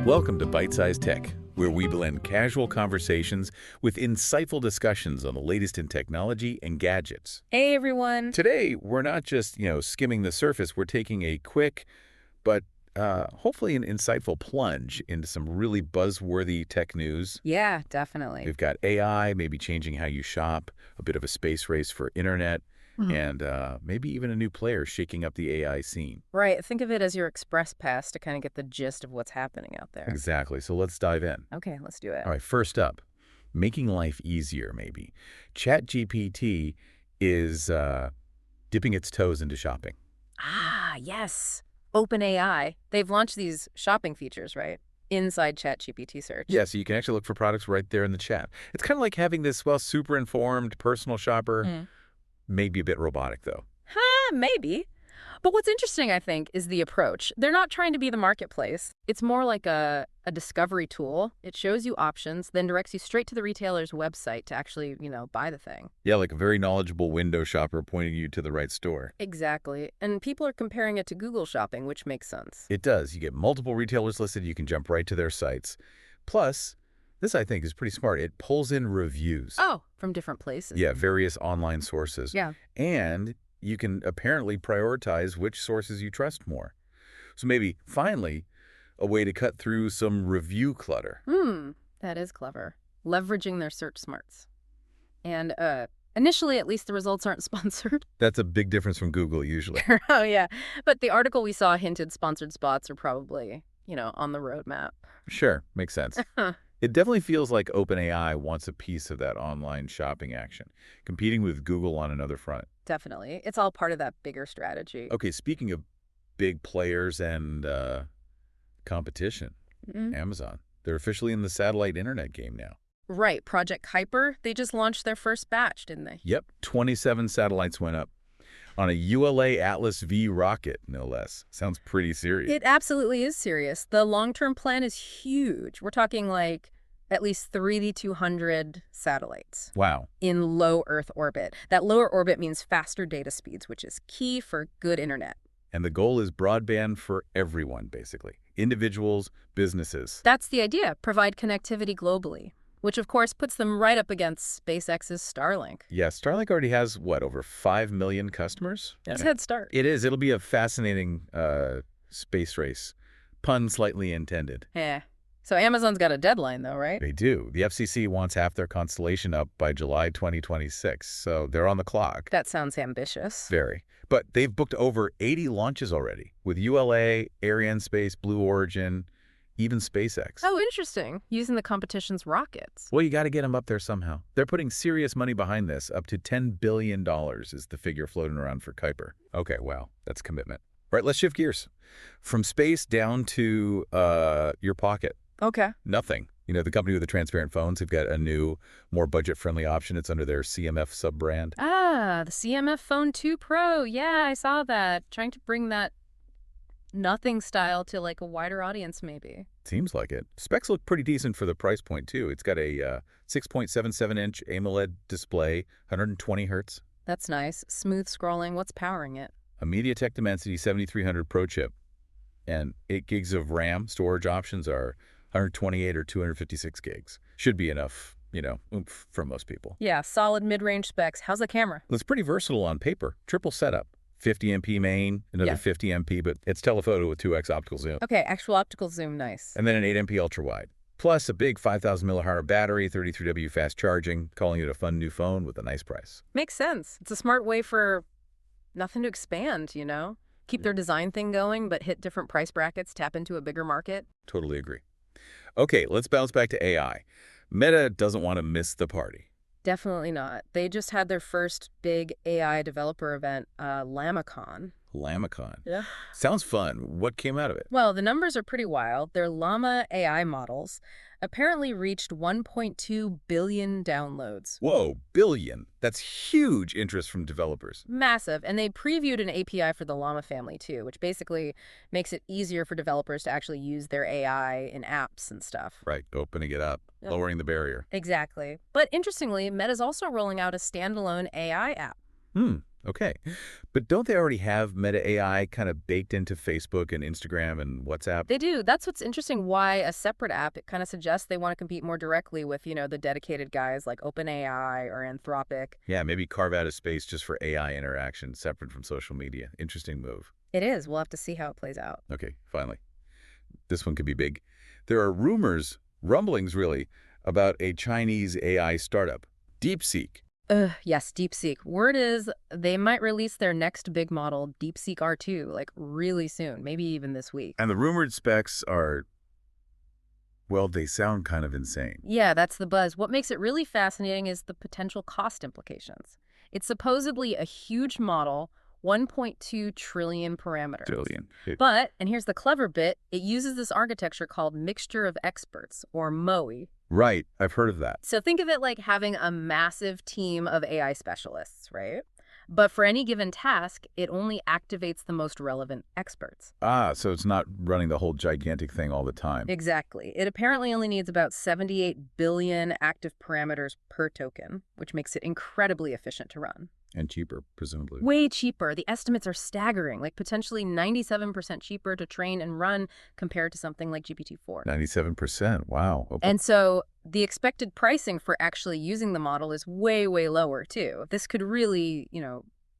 Welcome to Byte-Sized Tech, where we blend casual conversations with insightful discussions on the latest in technology and gadgets. Hey, everyone. Today, we're not just, skimming the surface. We're taking a quick, but hopefully an insightful plunge into some really buzzworthy tech news. Yeah, definitely. We've got AI, maybe changing how you shop, a bit of a space race for internet, and maybe even a new player shaking up the AI scene. Right. Think of it as your express pass to kind of get the gist of what's happening out there. Exactly. So let's dive in. Okay, let's do it. All right, first up, making life easier, maybe. ChatGPT is dipping its toes into shopping. Ah, yes. OpenAI. They've launched these shopping features, right? Inside ChatGPT search. Yeah, so you can actually look for products right there in the chat. It's kind of like having this, super informed personal shopper. Maybe a bit robotic, though. Maybe. But what's interesting, I think, is the approach. They're not trying to be the marketplace. It's more like a discovery tool. It shows you options, then directs you straight to the retailer's website to actually, buy the thing. Yeah, like a very knowledgeable window shopper pointing you to the right store. Exactly. And people are comparing it to Google Shopping, which makes sense. It does. You get multiple retailers listed. You can jump right to their sites. Plus, this, I think, is pretty smart. It pulls in reviews. Oh, from different places. Yeah, various online sources. Yeah. And you can apparently prioritize which sources you trust more. So maybe, finally, a way to cut through some review clutter. That is clever. Leveraging their search smarts. And initially, at least, the results aren't sponsored. That's a big difference from Google, usually. Oh, yeah. But the article we saw hinted sponsored spots are probably, on the roadmap. Sure, makes sense. It definitely feels like OpenAI wants a piece of that online shopping action, competing with Google on another front. Definitely. It's all part of that bigger strategy. Okay, speaking of big players and competition, Amazon. They're officially in the satellite internet game now. Right. Project Kuiper, they just launched their first batch, didn't they? Yep, 27 satellites went up on a ULA Atlas V rocket, no less. Sounds pretty serious. It absolutely is serious. The long-term plan is huge. We're talking like at least 3D-200 satellites. Wow. In low Earth orbit. That lower orbit means faster data speeds, which is key for good internet. And the goal is broadband for everyone, basically. Individuals, businesses. That's the idea. Provide connectivity globally, which of course puts them right up against SpaceX's Starlink. Yeah, Starlink already has, over 5 million customers? That's a head start. It is. It'll be a fascinating space race. Pun slightly intended. Yeah. So Amazon's got a deadline, though, right? They do. The FCC wants half their constellation up by July 2026, so they're on the clock. That sounds ambitious. Very. But they've booked over 80 launches already, with ULA, Arianespace, Blue Origin, even SpaceX. Oh, interesting. Using the competition's rockets. Well, you got to get them up there somehow. They're putting serious money behind this. Up to $10 billion is the figure floating around for Kuiper. Okay, wow, that's commitment. All right, let's shift gears. From space down to your pocket. Okay. Nothing. The company with the transparent phones have got a new, more budget-friendly option. It's under their CMF sub-brand. Ah, the CMF Phone 2 Pro. Yeah, I saw that. Trying to bring that nothing style to like a wider audience, maybe. Seems like it. Specs look pretty decent for the price point, too. It's got a 6.77-inch AMOLED display, 120 hertz. That's nice. Smooth scrolling. What's powering it? A MediaTek Dimensity 7300 Pro chip. And 8 gigs of RAM. Storage options are 128 or 256 gigs. Should be enough, oomph for most people. Yeah, solid mid-range specs. How's the camera? It's pretty versatile on paper. Triple setup. 50 MP main, another 50 MP, but it's telephoto with 2x optical zoom. Okay, actual optical zoom, nice. And then an 8 MP ultra-wide. Plus a big 5,000 mAh battery, 33W fast charging, calling it a fun new phone with a nice price. Makes sense. It's a smart way for nothing to expand, Keep their design thing going, but hit different price brackets, tap into a bigger market. Totally agree. Okay, let's bounce back to AI. Meta doesn't want to miss the party. Definitely not. They just had their first big AI developer event, LlamaCon. LlamaCon. Yeah. Sounds fun. What came out of it? Well, the numbers are pretty wild. Their Llama AI models apparently reached 1.2 billion downloads. Whoa, billion. That's huge interest from developers. Massive. And they previewed an API for the Llama family, too, which basically makes it easier for developers to actually use their AI in apps and stuff. Right, opening it up, lowering the barrier. Exactly. But interestingly, Meta's also rolling out a standalone AI app. Okay. But don't they already have Meta AI kind of baked into Facebook and Instagram and WhatsApp? They do. That's what's interesting. Why a separate app? It kind of suggests they want to compete more directly with, the dedicated guys like OpenAI or Anthropic. Yeah, maybe carve out a space just for AI interaction separate from social media. Interesting move. It is. We'll have to see how it plays out. Okay, finally. This one could be big. There are rumblings really, about a Chinese AI startup, DeepSeek. Yes, DeepSeek. Word is they might release their next big model, DeepSeek R2, like really soon, maybe even this week. And the rumored specs are, well, they sound kind of insane. Yeah, that's the buzz. What makes it really fascinating is the potential cost implications. It's supposedly a huge model, 1.2 trillion parameters. Trillion. But, and here's the clever bit, it uses this architecture called Mixture of Experts, or MOE. Right, I've heard of that. So think of it like having a massive team of AI specialists, right? But for any given task, it only activates the most relevant experts. Ah, so it's not running the whole gigantic thing all the time. Exactly. It apparently only needs about 78 billion active parameters per token, which makes it incredibly efficient to run. And cheaper, presumably. Way cheaper. The estimates are staggering, like potentially 97% cheaper to train and run compared to something like GPT-4. 97%, wow. Okay. And so the expected pricing for actually using the model is way, way lower, too. This could really,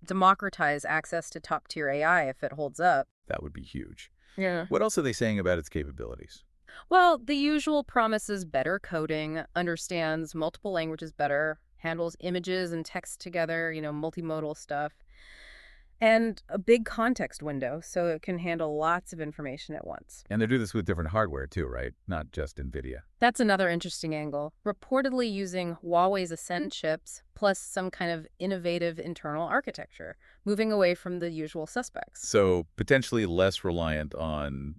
democratize access to top-tier AI if it holds up. That would be huge. Yeah. What else are they saying about its capabilities? Well, the usual promises better coding, understands multiple languages better, handles images and text together, multimodal stuff, and a big context window so it can handle lots of information at once. And they do this with different hardware too, right? Not just NVIDIA. That's another interesting angle. Reportedly using Huawei's Ascend chips plus some kind of innovative internal architecture, moving away from the usual suspects. So potentially less reliant on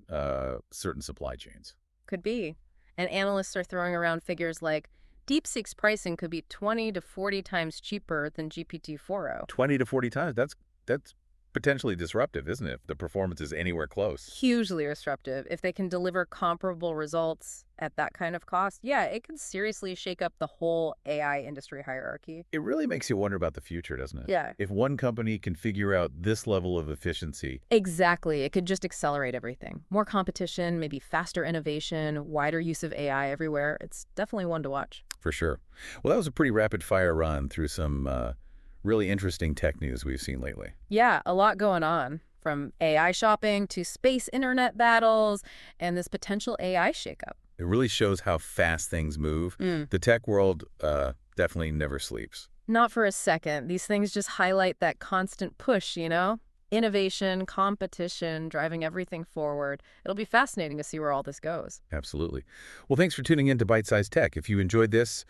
certain supply chains. Could be. And analysts are throwing around figures like DeepSeek's pricing could be 20 to 40 times cheaper than GPT-4o. 20 to 40 times? That's potentially disruptive, isn't it? If the performance is anywhere close. Hugely disruptive. If they can deliver comparable results at that kind of cost, yeah, it could seriously shake up the whole AI industry hierarchy. It really makes you wonder about the future, doesn't it? Yeah. If one company can figure out this level of efficiency. Exactly. It could just accelerate everything. More competition, maybe faster innovation, wider use of AI everywhere. It's definitely one to watch. For sure. Well, that was a pretty rapid-fire run through some really interesting tech news we've seen lately. Yeah, a lot going on, from AI shopping to space internet battles and this potential AI shakeup. It really shows how fast things move. The tech world definitely never sleeps. Not for a second. These things just highlight that constant push, Innovation, competition, driving everything forward. It'll be fascinating to see where all this goes. Absolutely. Well, thanks for tuning in to Byte-Sized Tech. If you enjoyed this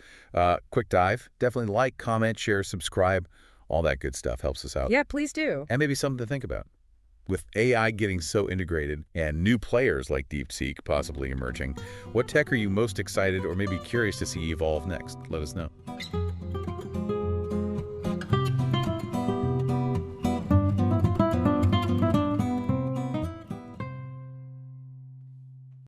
quick dive, definitely like, comment, share, subscribe. All that good stuff helps us out. Yeah, please do. And maybe something to think about. With AI getting so integrated and new players like DeepSeek possibly emerging, what tech are you most excited or maybe curious to see evolve next? Let us know.